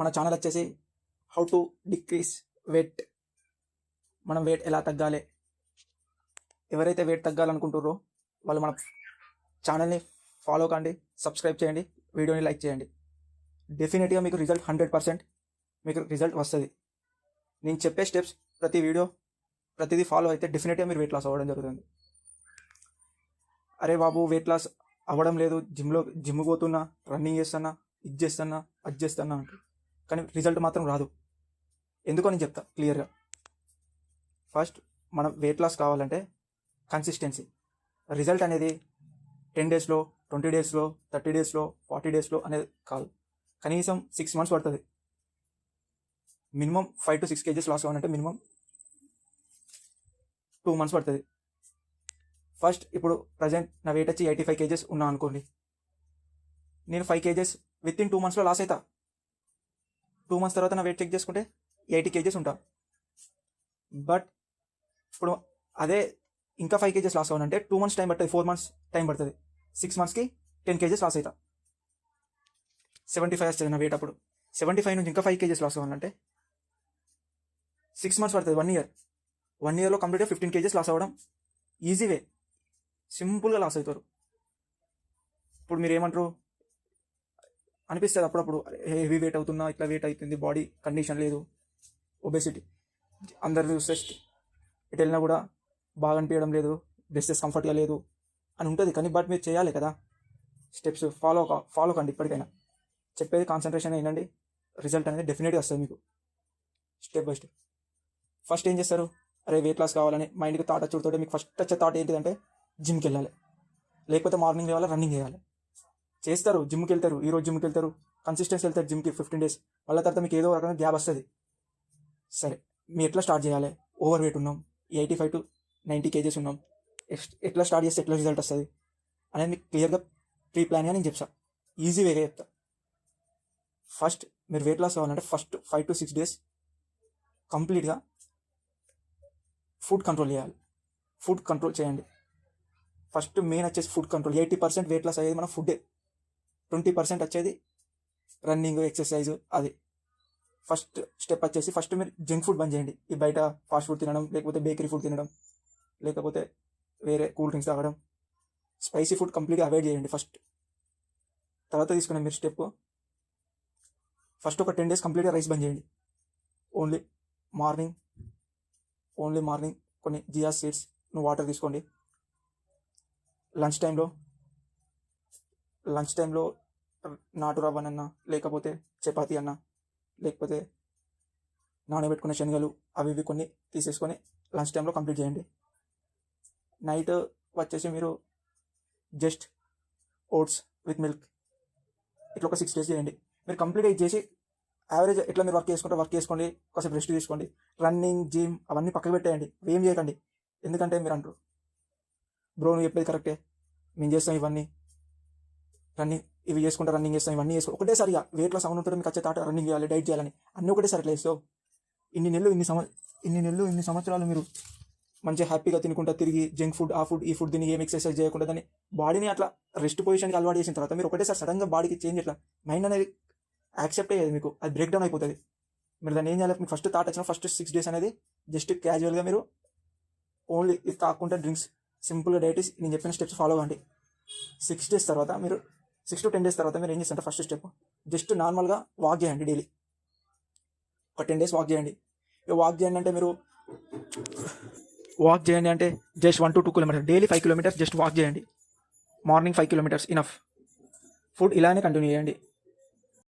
మన ఛానల్ వచ్చేసి how to decrease wait, మనం వెయిట్ ఎలా తగ్గాలి. ఎవరైతే వెయిట్ తగ్గాలనుకుంటారో వాళ్ళు మన ఛానల్ని ఫాలో కండి, సబ్స్క్రైబ్ చేయండి, వీడియోని లైక్ చేయండి. డెఫినెట్గా మీకు రిజల్ట్ 100% మీకు రిజల్ట్ వస్తుంది. నేను చెప్పే స్టెప్స్ ప్రతిదీ ఫాలో అయితే డెఫినెట్గా మీరు వెయిట్ లాస్ అవ్వడం జరుగుతుంది. అరే బాబు వెయిట్ లాస్ అవ్వడం లేదు, జిమ్ పోతున్నా, రన్నింగ్ చేస్తున్నా, ఇది చేస్తున్నా, అది చేస్తున్నా అంటారు, కానీ రిజల్ట్ మాత్రం రాదు. ఎందుకో నేను చెప్తా క్లియర్గా. ఫస్ట్ మనం వెయిట్ లాస్ కావాలంటే కన్సిస్టెన్సీ. రిజల్ట్ అనేది 10 డేస్లో, 20 డేస్లో, 30 డేస్లో, 40 డేస్లో అనేది కాదు, కనీసం 6 months పడుతుంది. మినిమం 5 to 6 kgs లాస్ కావాలంటే మినిమం 2 months పడుతుంది. ఫస్ట్ ఇప్పుడు ప్రజెంట్ నా వెయిట్ వచ్చి 85 kgs ఉన్నా అనుకోండి, నేను 5 kgs విత్ ఇన్ 2 monthsలో లాస్ అవుతా. 2 months తర్వాత నా వెయిట్ చెక్ చేసుకుంటే 80 kgs ఉంటా. బట్ ఇప్పుడు అదే ఇంకా 5 kgs లాస్ అవ్వాలంటే 2 months టైం పడుతుంది, 4 months టైం పడుతుంది. 6 monthsకి 10 kgs లాస్ అవుతా. 75 వస్తుంది నా వెయిట్. అప్పుడు 75 నుంచి ఇంకా 5 kgs లాస్ అవ్వాలంటే 6 months పడుతుంది, 1 year. 1 yearలో కంప్లీట్గా 15 kgs లాస్ అవ్వడం ఈజీ వే, సింపుల్గా లాస్ అవుతారు. ఇప్పుడు మీరు ఏమంటారు అనిపిస్తుంది అప్పుడప్పుడు, హెవీ వెయిట్ అవుతున్నా, ఇట్లా వెయిట్ అవుతుంది, బాడీ కండిషన్ లేదు, ఒబేసిటీ, అందరు చూస్తే ఇటు వెళ్ళినా కూడా బాగా అనిపించడం లేదు, డ్రెస్సెస్ కంఫర్ట్గా లేదు అని ఉంటుంది. కానీ బట్ మీరు చేయాలి కదా, స్టెప్స్ ఫాలో కండి. ఇప్పటికైనా చెప్పేది కాన్సన్ట్రేషన్ అయినండి, రిజల్ట్ అనేది డెఫినెట్గా వస్తుంది మీకు స్టెప్ బై స్టెప్. ఫస్ట్ ఏం చేస్తారు, అరే వెయిట్ లాస్ కావాలని మైండ్కి థాట్ వచ్చుడుతోటి మీకు ఫస్ట్ వచ్చే థాట్ ఏంటిదంటే జిమ్కి వెళ్ళాలి, లేకపోతే మార్నింగ్ లేవాలి, రన్నింగ్ చేయాలి. చేస్తారు, జిమ్కి వెళ్తారు, ఈరోజు జిమ్కి వెళ్తారు, కన్సిస్టెన్సీ వెళ్తారు జిమ్కి 15 days, మళ్ళీ తర్వాత మీకు ఏదో రకంగా గ్యాప్ వస్తుంది. సరే మీరు ఎట్లా స్టార్ట్ చేయాలి, ఓవర్ వెయిట్ ఉన్నాం, 85 to 90 kgs ఉన్నాం, ఎట్లా స్టార్ట్ చేస్తే ఎట్లా రిజల్ట్ వస్తుంది అనేది మీకు క్లియర్గా ప్రీ ప్లాన్గా నేను చెప్తా, ఈజీ వేగా చెప్తా. ఫస్ట్ మీరు వెయిట్ లాస్ కావాలంటే ఫస్ట్ 5 to 6 days కంప్లీట్గా ఫుడ్ కంట్రోల్ చేయాలి. ఫుడ్ కంట్రోల్ చేయండి. ఫస్ట్ మెయిన్ వచ్చేసి ఫుడ్ కంట్రోల్. 80% వెయిట్ లాస్ అయ్యేది మన ఫుడ్డే, 20% వచ్చేది రన్నింగ్, ఎక్సర్సైజ్. అది ఫస్ట్ స్టెప్ వచ్చేసి ఫస్ట్ మీరు జంక్ ఫుడ్ బంద్ చేయండి. ఈ బయట ఫాస్ట్ ఫుడ్ తినడం, లేకపోతే బేకరీ ఫుడ్ తినడం, లేకపోతే వేరే కూల్ డ్రింక్స్ తాగడం, స్పైసీ ఫుడ్ కంప్లీట్గా అవాయిడ్ చేయండి ఫస్ట్. తర్వాత తీసుకున్నాం మీరు స్టెప్, ఫస్ట్ ఒక 10 days కంప్లీట్గా రైస్ బంద్ చేయండి. ఓన్లీ మార్నింగ్ కొన్ని జియా సీడ్స్ వాటర్ తీసుకోండి. లంచ్ టైంలో నాటు రవ్వనన్నా, లేకపోతే చపాతీ అన్నా, లేకపోతే నానబెట్టుకునే శనగలు, అవి ఇవి కొన్ని తీసేసుకొని లంచ్ టైంలో కంప్లీట్ చేయండి. నైట్ వచ్చేసి మీరు జస్ట్ ఓట్స్ విత్ మిల్క్ ఇట్లా ఒక 6 days చేయండి. మీరు కంప్లీట్గా ఇది చేసి యావరేజ్ ఎట్లా మీరు వర్క్ చేసుకోండి, కాసేపు రెస్ట్ తీసుకోండి. రన్నింగ్, జిమ్ అవన్నీ పక్కకు పెట్టేయండి, ఏం చేయకండి. ఎందుకంటే మీరు అంటారు బ్రో నువ్వు చెప్పేది కరెక్టే, మేము చేస్తాం ఇవన్నీ, ఇవి చేసుకుంటా, రన్నింగ్ చేస్తాం, ఇవన్నీ చేసుకో ఒకటేసారిగా వెయిట్ లాస్ అవుతుంటే మీకు వచ్చే తాట రన్నింగ్ చేయాలి, డైట్ చేయాలని అన్నీ ఒకటేసారి ఇట్లా వేస్తావు. ఇన్ని సంవత్సరాలు మీరు మంచిగా హ్యాపీగా తినుకుంటా తిరిగి జంక్ ఫుడ్, ఆ ఫుడ్, ఈ ఫుడ్ తిని ఏం ఎక్సర్సైజ్ చేయకుండా దాన్ని బాడీని అట్లా రెస్ట్ పొజిషన్కి అలవాటు చేసిన తర్వాత మీరు ఒకటేసారి సడన్గా బాడీకి చేంజ్, ఇట్లా మైండ్ అనేది యాక్సెప్ట్ అయ్యేది, మీకు అది బ్రేక్ డౌన్ అయిపోతుంది. మీరు దాన్ని ఏం చేయాలి, మీకు ఫస్ట్ థాట్ వచ్చిన ఫస్ట్ 6 days అనేది జస్ట్ క్యాజువల్గా మీరు ఓన్లీ ఇది కాకుండా డ్రింక్స్, సింపుల్గా డైట్, నేను చెప్పిన స్టెప్స్ ఫాలో అవ్వండి. 6 days తర్వాత మీరు 6 to 10 days తర్వాత మీరు ఏం చేస్తారంటే ఫస్ట్ స్టెప్ జస్ట్ నార్మల్గా వాక్ చేయండి. డైలీ ఒక 10 days వాక్ చేయండి. వాక్ చేయండి అంటే just 1 to 2 kilometers, daily 5 kilometers just walk చేయండి. Morning 5 kilometers enough. ఫుడ్ ఇలానే కంటిన్యూ చేయండి.